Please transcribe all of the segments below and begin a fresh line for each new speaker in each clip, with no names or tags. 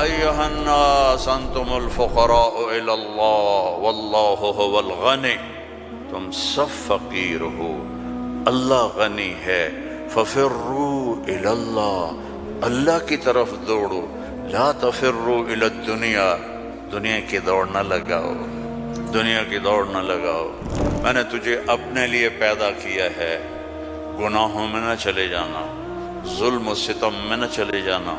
ایھا الناس انتم الفقراء الی اللہ واللہ هو الغنی، تم سب فقیر ہو، اللہ غنی ہے، ففروا الی اللہ، اللہ کی طرف دوڑو، لا تفروا الی الدنیا، دنیا کی دوڑ نہ لگاؤ، دنیا کی دوڑ نہ لگاؤ۔ میں نے تجھے اپنے لیے پیدا کیا ہے، گناہوں میں نہ چلے جانا، ظلم و ستم میں نہ چلے جانا،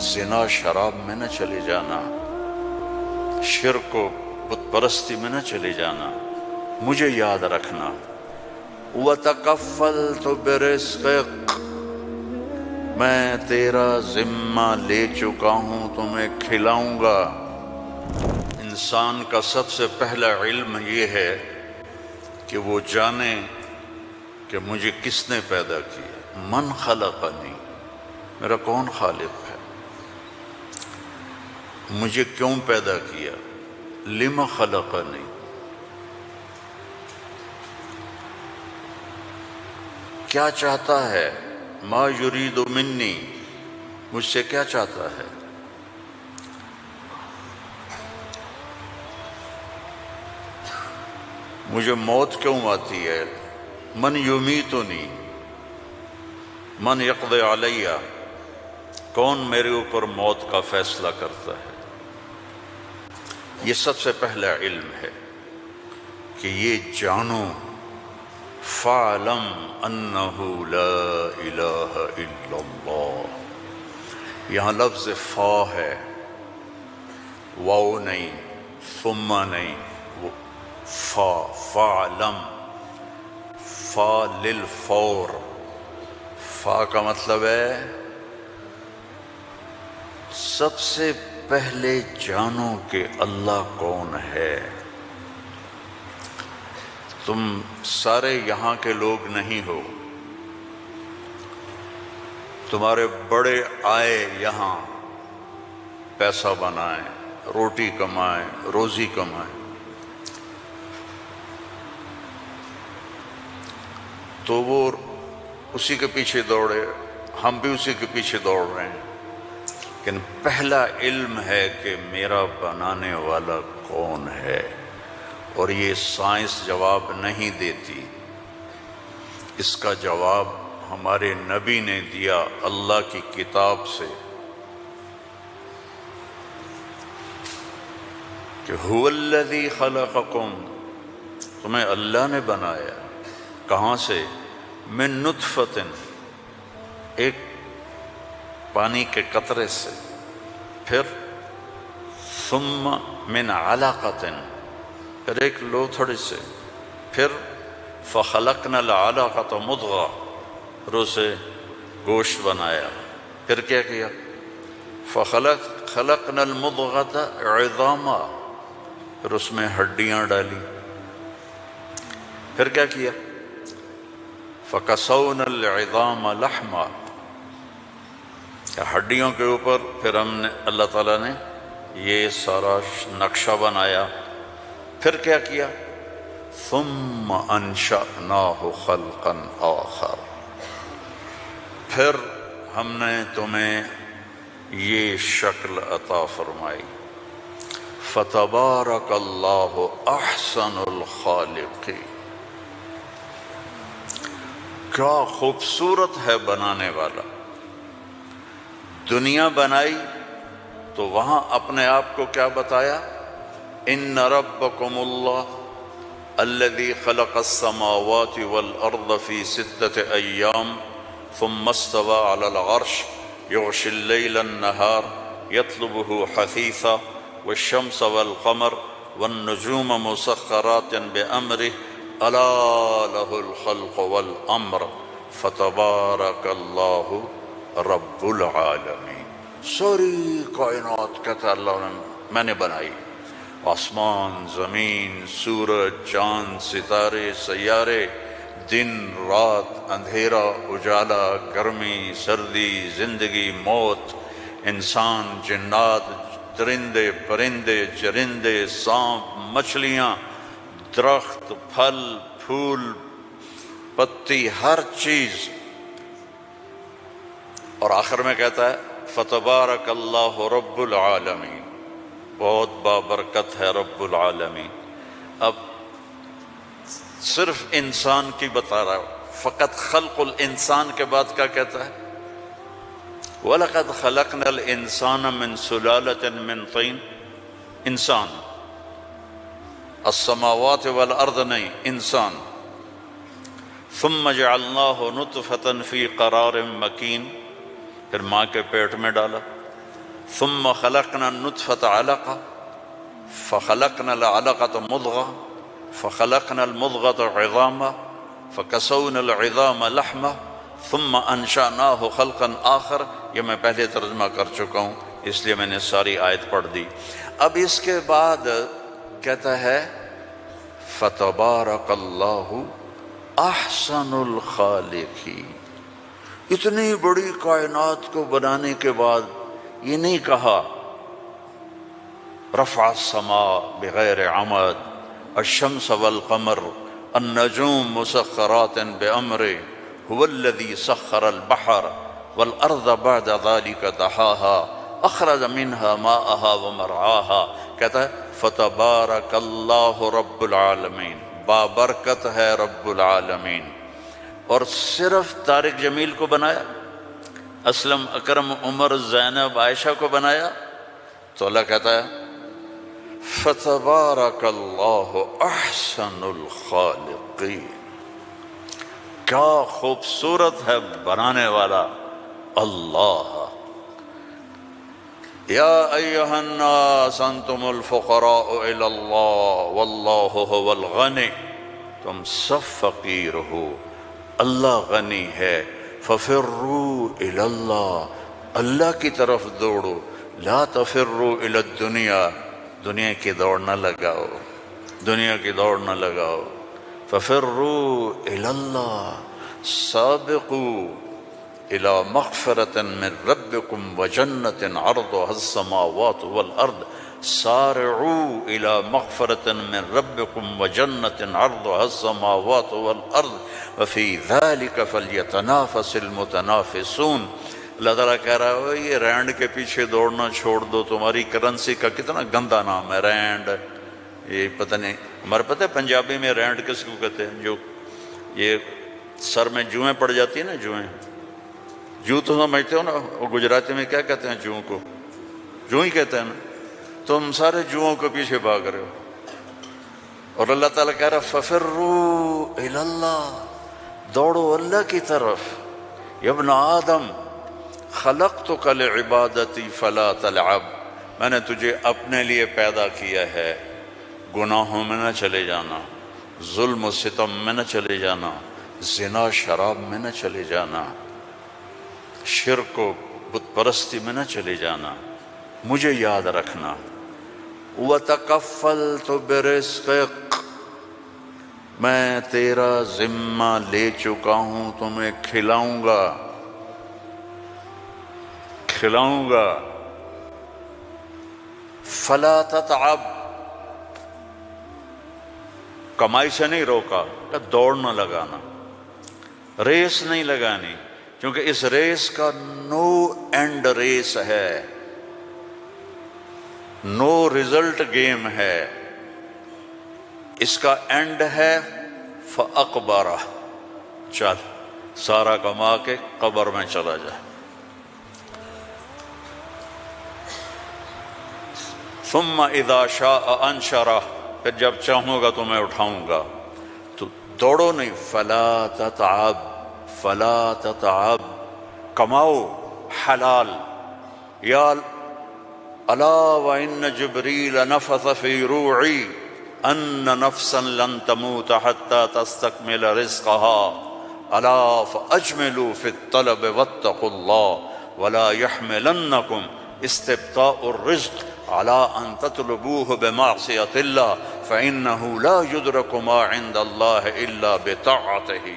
زنا شراب میں نہ چلے جانا، شرک و بت پرستی میں نہ چلے جانا، مجھے یاد رکھنا۔ وَتَكَفَّلْتُ بِرِزْقِكَ، میں تیرا ذمہ لے چکا ہوں، تمہیں کھلاؤں گا۔ انسان کا سب سے پہلا علم یہ ہے کہ وہ جانے کہ مجھے کس نے پیدا کیا، من خلقنی، میرا کون خالق ہے، مجھے کیوں پیدا کیا، لم خلقنی، کیا چاہتا ہے، ما یرید منی، مجھ سے کیا چاہتا ہے۔ مجھے موت کیوں آتی ہے، من یمیتنی، من یقضی علیہ، کون میرے اوپر موت کا فیصلہ کرتا ہے۔ یہ سب سے پہلا علم ہے کہ یہ جانو، فَاعْلَمْ أَنَّهُ لَا إِلَٰهَ إِلَّا اللَّهُ، یہاں لفظ فا ہے، واو نہیں، ثم نہیں، فا، فَاعْلَمْ، فا للفور، فا کا مطلب ہے سب سے پہلے جانو کہ اللہ کون ہے۔ تم سارے یہاں کے لوگ نہیں ہو، تمہارے بڑے آئے یہاں پیسہ بنائیں، روٹی کمائیں، روزی کمائیں، تو وہ اسی کے پیچھے دوڑے، ہم بھی اسی کے پیچھے دوڑ رہے ہیں، لیکن پہلا علم ہے کہ میرا بنانے والا کون ہے، اور یہ سائنس جواب نہیں دیتی، اس کا جواب ہمارے نبی نے دیا اللہ کی کتاب سے، کہ هو الذی خلقکم، تمہیں اللہ نے بنایا، کہاں سے، من نطفۃ، ایک پانی کے قطرے سے، پھر ثم من علقۃ، پھر ایک لوتھڑی سے، پھر فخلقنا العلقۃ مضغہ، پھر اسے گوشت بنایا، پھر کیا کیا، خلقنا المضغۃ عظاما، پھر اس میں ہڈیاں ڈالی، پھر کیا کیا، فَكَسَوْنَا الْعِظَامَ لَحْمًا، ہڈیوں کے اوپر پھر ہم نے، اللہ تعالیٰ نے یہ سارا نقشہ بنایا، پھر کیا کیا، ثُمَّ أَنشَأْنَاهُ خَلْقًا آخر، پھر ہم نے تمہیں یہ شکل عطا فرمائی، فَتَبَارَكَ اللَّهُ أَحْسَنُ الْخَالِقِينَ، کیا خوبصورت ہے بنانے والا۔ دنیا بنائی تو وہاں اپنے آپ کو کیا بتایا، ان ربکم اللہ الذی خلق السماوات والارض فی 6 ایام ثم استوى علی العرش یغشی اللیل النہار یطلبہ حثیثا والشمس والقمر والنجوم مسخرات بأمرہ الا لہ الخلق والامر فتبارک اللہ رب العالمین۔ ساری کائنات کہتا اللہ نے میں نے بنائی، آسمان، زمین، سورج، چاند، ستارے، سیارے، دن، رات، اندھیرا، اجالا، گرمی، سردی، زندگی، موت، انسان، جنات، درندے، پرندے، چرندے، سانپ، مچھلیاں، درخت، پھل، پھول، پتی، ہر چیز، اور آخر میں کہتا ہے فتبارک اللہ رب العالمین، بہت بابرکت ہے رب العالمین۔ اب صرف انسان کی بتا رہا ہوں، فقط خلق الانسان کے بعد کیا کہتا ہے؟ وَلَقَدْ خَلَقْنَا الْإِنسَانَ مِنْ سُلَالَةٍ مِنْ طِينٍ، انسان، السماوات والارض نہیں، انسان۔ ثم جعلناه نطفة في قرار مكين، پھر ماں کے پیٹ میں ڈالا۔ ثم خلقنا النطفة علقة فخلقنا العلقة مضغة فخلقنا المضغة عظاما فكسونا العظام لحما ثم انشأناه خلقا آخر۔ یہ میں پہلے ترجمہ کر چکا ہوں اس لیے میں نے ساری آیت پڑھ دی۔ اب اس کے بعد کہتا ہے فتبارک اللہ احسن الخالقین۔ اتنی بڑی کائنات کو بنانے کے بعد یہ نہیں کہا رفع السماء بغیر عمد، الشمس والقمر النجوم مسخرات بأمره هو الذي سخر البحر والارض بعد ذلك دحاها اخرج منها ماءها ومرعاها۔ کہتا ہے فتبارک اللہ رب العالمین، بابرکت ہے رب العالمین۔ اور صرف طارق جمیل کو بنایا، اسلم، اکرم، عمر، زینب، عائشہ کو بنایا؟ تو اللہ کہتا ہے فتبارک اللہ احسن الخالقین۔ کیا خوبصورت ہے بنانے والا اللہ۔ یا ایہا الناس انتم الفقراء الی اللہ واللہ هو الغنی، تم سب فقیر ہو، اللہ غنی ہے۔ ففروا الی اللہ، اللہ کی طرف دوڑو، لا تفروا الی الدنیا، دنیا کی دوڑ نہ لگاؤ، دنیا کی دوڑ نہ لگاؤ۔ ففروا الی اللہ، سابقوا الى مغفرة من ربكم وجنة عرضها السماوات والارض، سارعوا الى مغفرة من ربكم وجنة عرضها السماوات والارض وفي ذلك فليتنافس المتنافسون۔ اللہ تعالیٰ کہہ رہا ہے یہ رینڈ کے پیچھے دوڑنا چھوڑ دو، تمہاری کرنسی کا کتنا گندا نام ہے رینڈ۔ یہ پتہ نہیں، ہمارے پتہ ہے پنجابی میں رینڈ کس کو کہتے ہیں؟ جو یہ سر میں جوئیں پڑ جاتی ہیں نا، جوئیں، جو تو سمجھتے ہو نا، وہ گجراتی میں کیا کہتے ہیں جوؤں کو؟ جو ہی کہتے ہیں نا۔ تم سارے جوؤں کے پیچھے بھاگ رہے ہو، اور اللہ تعالیٰ کہہ رہا ففروا الی اللہ، دوڑو اللہ کی طرف۔ یا ابن آدم خلقتک لعبادتی فلا تلعب، میں نے تجھے اپنے لیے پیدا کیا ہے، گناہوں میں نہ چلے جانا، ظلم و ستم میں نہ چلے جانا، زنا شراب میں نہ چلے جانا، شرک و بت پرستی میں نہ چلے جانا، مجھے یاد رکھنا۔ وَتَكَفَّلْتُ بِرِزْقِكَ، میں تیرا ذمہ لے چکا ہوں، تمہیں کھلاؤں گا، کھلاؤں گا۔ فَلَا تَتْعَبْ، کمائی سے نہیں روکا، کہ دوڑ نہ لگانا، ریس نہیں لگانی، کیونکہ اس ریس کا نو اینڈ ریس ہے، نو ریزلٹ گیم ہے، اس کا اینڈ ہے فَأَقْبَرَ، چل سارا کما کے قبر میں چلا جا۔ ثُمَّ إِذَا شَاءَ أَنشَرَهُ، پھر جب چاہوں گا تو میں اٹھاؤں گا۔ تو دوڑو نہیں، فَلَا تَتْعَبْ، فَلَا تَتْعَبْ، کماؤ حلال۔ یا الا وَإِنَّ جِبْرِيلَ نَفَثَ فِي رُوعِي أَنَّ نَفْسًا لَن تَمُوتَ حَتَّى تَسْتَكْمِلَ رِزْقَهَا أَلَا فَأَجْمِلُوا فِي الطَّلَبِ وَاتَّقُوا اللَّهَ وَلَا يَحْمِلَنَّكُمْ اسْتِبْطَاءُ الرِّزْقِ عَلَىٰ أَن تَطْلُبُوهُ بِمَعْصِيَةِ اللَّهِ فَإِنَّهُ لَا يُدْرَكُ مَا عِندَ اللَّهِ إِلَّا بِطَاعَتِهِ۔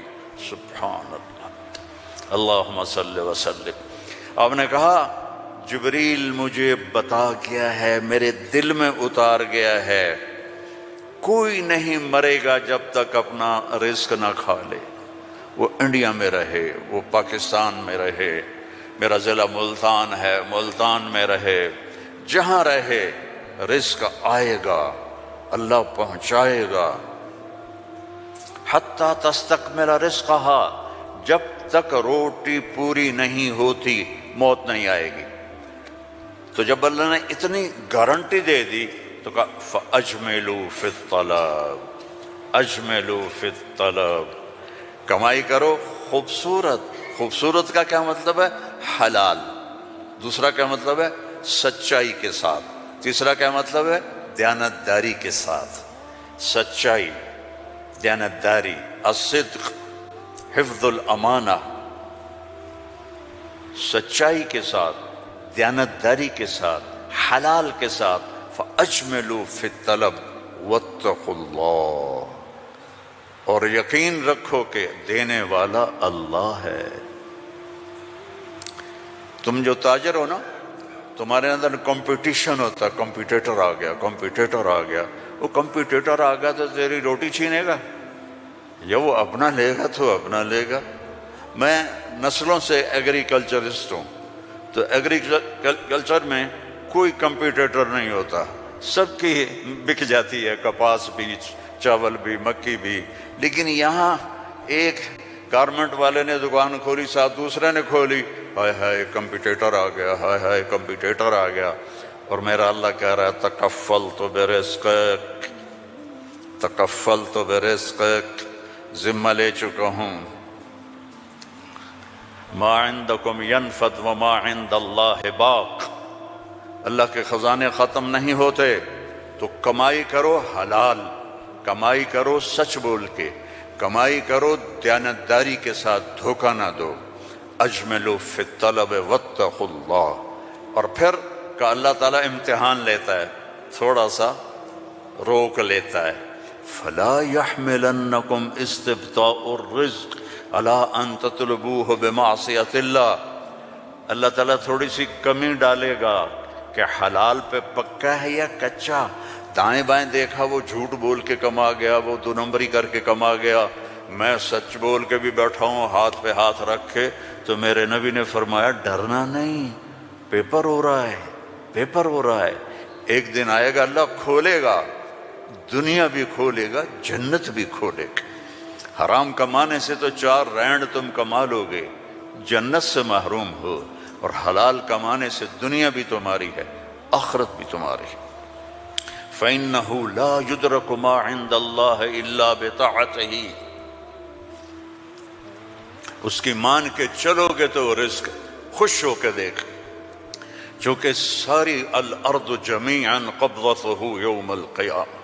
سبحان اللہ، اللہم صلی وسلم۔ آپ نے کہا جبریل مجھے بتا گیا ہے، میرے دل میں اتار گیا ہے، کوئی نہیں مرے گا جب تک اپنا رزق نہ کھا لے، وہ انڈیا میں رہے، وہ پاکستان میں رہے، میرا ضلع ملتان ہے، ملتان میں رہے، جہاں رہے رزق آئے گا، اللہ پہنچائے گا۔ حتیٰ تستکمل رزقہا، جب تک روٹی پوری نہیں ہوتی موت نہیں آئے گی۔ تو جب اللہ نے اتنی گارنٹی دے دی تو کہا فَأَجْمِلُوا فِي الطَّلَبِ، اجملوا فی الطلب، کمائی کرو خوبصورت۔ خوبصورت کا کیا مطلب ہے؟ حلال۔ دوسرا کیا مطلب ہے؟ سچائی کے ساتھ۔ تیسرا کیا مطلب ہے؟ دیانتداری کے ساتھ۔ سچائی، دیانتداری، الصدق، حفظ الامانہ، سچائی کے ساتھ، دیانتداری کے ساتھ، حلال کے ساتھ۔ فَأَجْمِلُوا فِي الطَّلَبِ وَاتَّقُوا اللَّهَ، اور یقین رکھو کہ دینے والا اللہ ہے۔ تم جو تاجر ہو نا، تمہارے اندر کمپٹیشن ہوتا ہے، کمپیٹیٹر آ گیا، کمپیٹیٹر آ گیا۔ وہ کمپیٹیٹر آ گیا تو تیری روٹی چھینے گا، یا وہ اپنا لے گا تو اپنا لے گا۔ میں نسلوں سے ایگریکلچرسٹ ہوں، تو ایگریکلچر میں کوئی کمپیٹیٹر نہیں ہوتا، سب کی بک جاتی ہے، کپاس بھی، چاول بھی، مکی بھی۔ لیکن یہاں ایک گارمنٹ والے نے دکان کھولی، ساتھ دوسرے نے کھولی، ہائے ہائے کمپیٹیٹر آ گیا، ہائے ہائے کمپیٹیٹر آ گیا۔ اور میرا اللہ کہہ رہا ہے تکفلت برزقک، تکفلت برزقک، ذمہ لے چکا ہوں۔ ما عندکم ینفد وما عند اللہ باق، اللہ کے خزانے ختم نہیں ہوتے، تو کمائی کرو حلال، کمائی کرو سچ بول کے، کمائی کرو دیانتداری کے ساتھ، دھوکہ نہ دو۔ اجملوا فی الطلب واتقوا اللہ، اور پھر کہ اللہ تعالیٰ امتحان لیتا ہے، تھوڑا سا روک لیتا ہے۔ فلا يحملنکم استبطاء الرزق علی ان تطلبوہ بمعصیۃ اللہ، اللہ تعالیٰ تھوڑی سی کمی ڈالے گا کہ حلال پہ پکا ہے یا کچا۔ دائیں بائیں دیکھا وہ جھوٹ بول کے کما گیا، وہ دو نمبری کر کے کما گیا، میں سچ بول کے بھی بیٹھا ہوں ہاتھ پہ ہاتھ رکھ کے۔ تو میرے نبی نے فرمایا ڈرنا نہیں، پیپر ہو رہا ہے، پیپر ہو رہا ہے، ایک دن آئے گا اللہ کھولے گا، دنیا بھی کھولے گا، جنت بھی کھولے گا۔ حرام کمانے سے تو 4 رینڈ تم کما لو گے، جنت سے محروم ہو، اور حلال کمانے سے دنیا بھی تمہاری ہے، آخرت بھی تمہاری ہے۔ فَإِنَّهُ لَا يُدْرَكُ مَا عِندَ اللَّهِ إِلَّا بِطَاعَتِهِ، اس کی مان کے چلو گے تو رزق خوش ہو کے دیکھ، چونکہ ساری الارض جمیعا قبضتہ یوم القیامہ،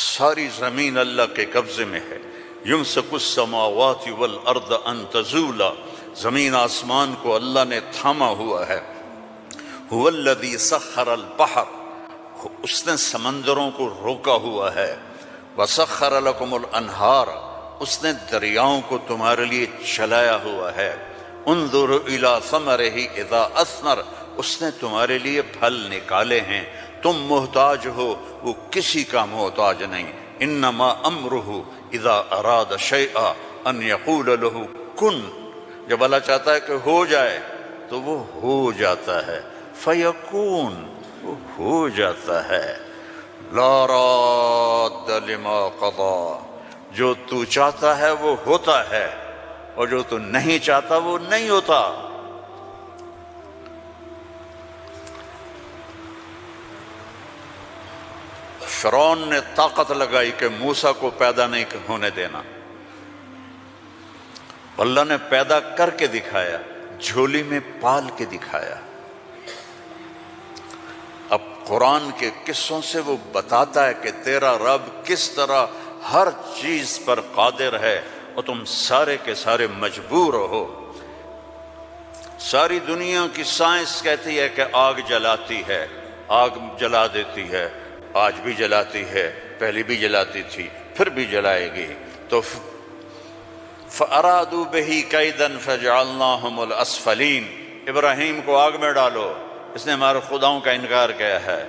ساری زمین اللہ کے قبضے میں ہے۔ یمسک السماوات والارض ان تزولا، زمین آسمان کو اللہ نے تھاما ہوا ہے۔ هو الذی سخر البحر، اس نے سمندروں کو روکا ہوا ہے۔ وسخر لکم الانہار، اس نے دریاؤں کو تمہارے لیے چلایا ہوا ہے۔ انظر الی ثمرہ اذا اثمر، اس نے تمہارے لیے پھل نکالے ہیں، تم محتاج ہو، وہ کسی کا محتاج نہیں۔ انما امرہ اذا اراد شیئا ان یقول له کن، جب اللہ چاہتا ہے کہ ہو جائے تو وہ ہو جاتا ہے، فیکون، وہ ہو جاتا ہے۔ لا راد لما قضا، جو تو چاہتا ہے وہ ہوتا ہے، اور جو تو نہیں چاہتا وہ نہیں ہوتا۔ فرعون نے طاقت لگائی کہ موسیٰ کو پیدا نہیں ہونے دینا، اللہ نے پیدا کر کے دکھایا، جھولی میں پال کے دکھایا۔ اب قرآن کے قصوں سے وہ بتاتا ہے کہ تیرا رب کس طرح ہر چیز پر قادر ہے، اور تم سارے کے سارے مجبور ہو۔ ساری دنیا کی سائنس کہتی ہے کہ آگ جلاتی ہے، آگ جلا دیتی ہے، آج بھی جلاتی ہے، پہلے بھی جلاتی تھی، پھر بھی جلائے گی۔ تو فَأَرَادُوا بِهِ كَيْدًا فَجَعَلْنَاهُمُ الْأَسْفَلِينَ، ابراہیم کو آگ میں ڈالو، اس نے ہمارے خداؤں کا انکار کیا ہے۔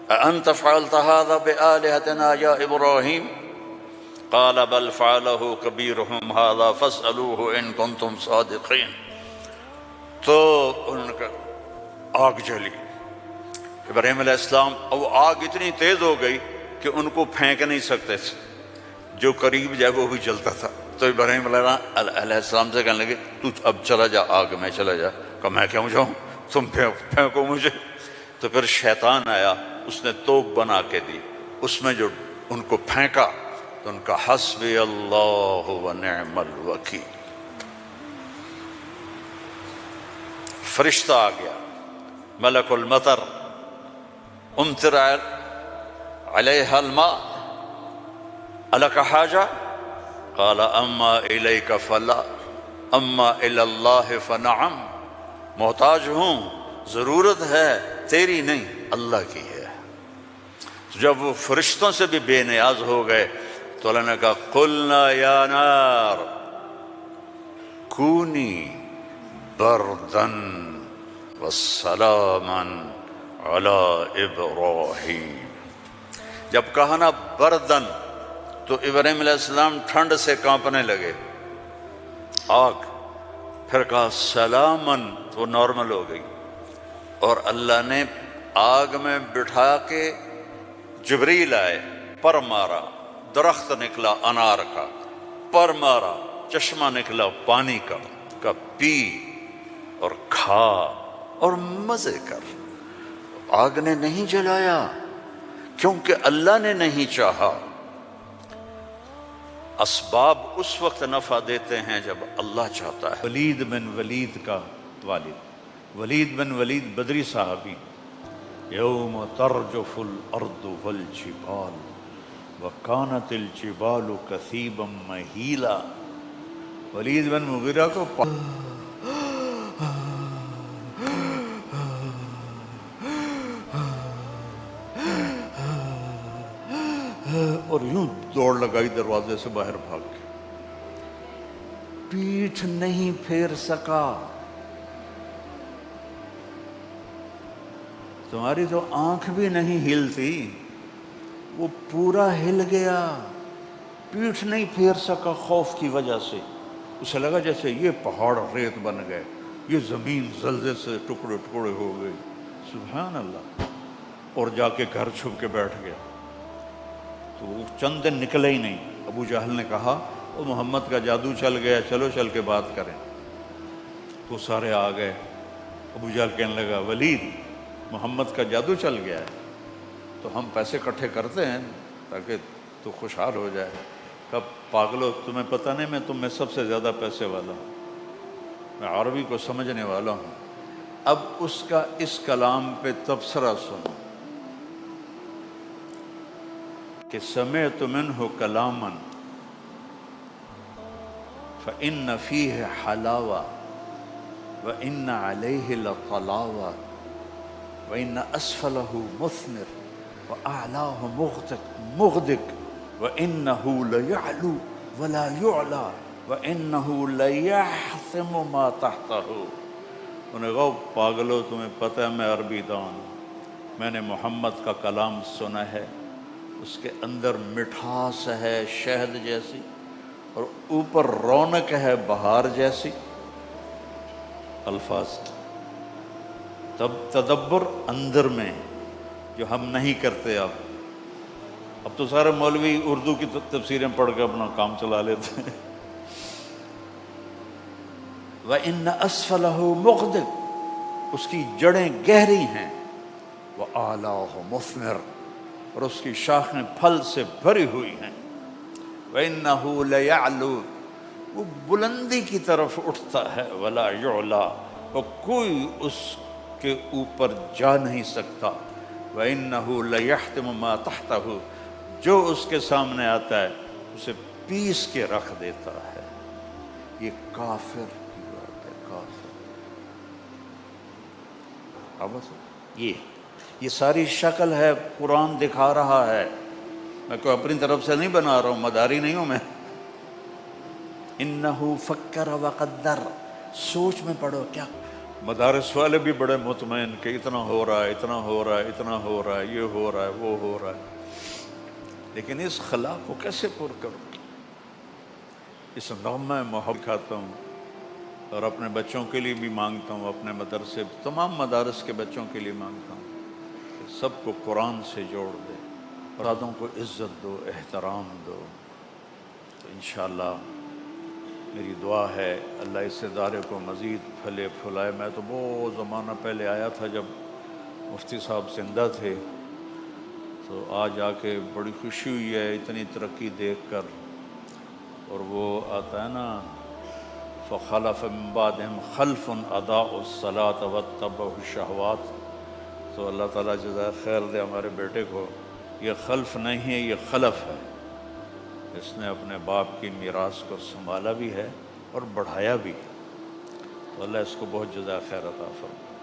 أَأَنْتَ فَعَلْتَ هَذَا بِآلِهَتِنَا يَا إِبْرَاهِيمُ قَالَ بَلْ فَعَلَهُ كَبِيرُهُمْ هَذَا فَاسْأَلُوهُ إِن كُنتُمْ صَادِقِينَ، تو ان کا آگ جلی ابراہیم علیہ السلام، اور وہ آگ اتنی تیز ہو گئی کہ ان کو پھینک نہیں سکتے تھے، جو قریب جائے وہ بھی جلتا تھا۔ تو ابراہیم علیہ السلام سے کہنے لگے تو اب چلا جا آگ میں، چلا جا۔ کہا میں کیوں جاؤں، تم پھینکو مجھے۔ تو پھر شیطان آیا، اس نے توپ بنا کے دی، اس میں جو ان کو پھینکا تو ان کا حسبی اللہ و نعم الوکیل، فرشتہ آ گیا، ملک المطر، امطر علیہا الماء الک حاجہ قال اما الیک فلا اما الی اللہ فنعم، محتاج ہوں، ضرورت ہے تیری نہیں اللہ کی ہے۔ جب وہ فرشتوں سے بھی بے نیاز ہو گئے تو اللہ نے کہا قلنا یا نار کونی بردن وسلاما علی ابراہیم۔ جب کہا نا بردن تو ابراہیم علیہ السلام ٹھنڈ سے کانپنے لگے، آگ۔ پھر کہا سلامن تو وہ نارمل ہو گئی، اور اللہ نے آگ میں بٹھا کے جبریل آئے، پر مارا، درخت نکلا انار کا، پر مارا، چشمہ نکلا پانی کا، کہ پی اور کھا اور مزے کر۔ آگ نے نہیں جلایا کیونکہ اللہ نے نہیں چاہا۔ اسباب اس وقت نفع دیتے ہیں جب اللہ چاہتا ہے۔
ولید بن ولید کا والد، ولید بن ولید بدری صحابی، یوم ترجف الارض والجبال وکانت الجبال کثیبا مہیلا۔ ولید بن مغیرہ کو اور یوں دوڑ لگائی دروازے سے باہر بھاگ کے، پیٹھ نہیں پھیر سکا۔ تمہاری تو آنکھ بھی نہیں ہلتی، وہ پورا ہل گیا، پیٹھ نہیں پھیر سکا خوف کی وجہ سے۔ اسے لگا جیسے یہ پہاڑ ریت بن گئے، یہ زمین زلزلے سے ٹکڑے ٹکڑے ہو گئی، سبحان اللہ۔ اور جا کے گھر چھپ کے بیٹھ گیا۔ تو وہ چند دن نکلے ہی نہیں۔ ابو جہل نے کہا وہ محمد کا جادو چل گیا، چلو چل کے بات کریں۔ تو سارے آ گئے۔ ابو جہل کہنے لگا ولید محمد کا جادو چل گیا ہے، تو ہم پیسے اکٹھے کرتے ہیں تاکہ تو خوشحال ہو جائے۔ کب پاگلو، تمہیں پتہ نہیں میں تم میں سب سے زیادہ پیسے والا ہوں، میں عربی کو سمجھنے والا ہوں۔ اب اس کا اس کلام پہ تبصرہ سنو کہ سمعت منہ کلاما فإن فیہ حلاوہ وإن علیہ لطلاوہ وإن أسفله مثمر وأعلاه مغدق وإنه ليعلو ولا يعلى وإنه ليحثم ما تحته۔ انہیں کہا پاگلو، تمہیں پتہ ہے میں عربی دان ہوں، میں نے محمد کا کلام سنا ہے، اس کے اندر مٹھاس ہے شہد جیسی، اور اوپر رونق ہے بہار جیسی۔ الفاظ تب تدبر اندر میں جو ہم نہیں کرتے۔ اب تو سارے مولوی اردو کی تفسیریں پڑھ کے اپنا کام چلا لیتے ہیں۔ وَإِنَّ أَسْفَلَهُ مُغْدِقٌ، اس کی جڑیں گہری ہیں، وَأَعْلَاهُ مُثْمِرٌ، اور اس کی شاخیں پھل سے بھری ہوئی ہیں، وَإِنَّهُ لَيَعْلُو، وہ بلندی کی طرف اٹھتا ہے، وَلَا يُعْلَى، اور کوئی اس کے اوپر جا نہیں سکتا، وَإِنَّهُ لَيَحْتِمُ مَا تَحْتَهُ، جو اس کے سامنے آتا ہے اسے پیس کے رکھ دیتا ہے۔ یہ کافر کی بات ہے، کافر۔ اب یہ ساری شکل ہے، قرآن دکھا رہا ہے، میں کوئی اپنی طرف سے نہیں بنا رہا ہوں، مداری نہیں ہوں میں۔ انہو فکر وقدر، سوچ میں پڑھو کیا۔ مدارس والے بھی بڑے مطمئن کہ اتنا ہو رہا ہے، اتنا ہو رہا ہے، اتنا ہو رہا ہے، یہ ہو رہا ہے، وہ ہو رہا ہے، لیکن اس خلا کو کیسے پر کروں؟ اس نغمہ محبت کھاتا ہوں اور اپنے بچوں کے لیے بھی مانگتا ہوں، اپنے مدرسے تمام مدارس کے بچوں کے لیے مانگتا ہوں کہ سب کو قرآن سے جوڑ دے، اولادوں کو عزت دو، احترام دو۔ تو انشاءاللہ میری دعا ہے اللہ اس ادارے کو مزید پھلے پھلائے۔ میں تو بہت زمانہ پہلے آیا تھا جب مفتی صاحب زندہ تھے، تو آج آ کے بڑی خوشی ہوئی ہے اتنی ترقی دیکھ کر۔ اور وہ آتا ہے نا فخلف من بعدہم خلف اضاعوا الصلاۃ واتبعوا الشہوات، تو اللہ تعالیٰ جزائے خیر دے ہمارے بیٹے کو۔ یہ خلف نہیں ہے، یہ خلف ہے، اس نے اپنے باپ کی میراث کو سنبھالا بھی ہے اور بڑھایا بھی ہے، تو اللہ اس کو بہت جزائے خیر عطا فرمائے۔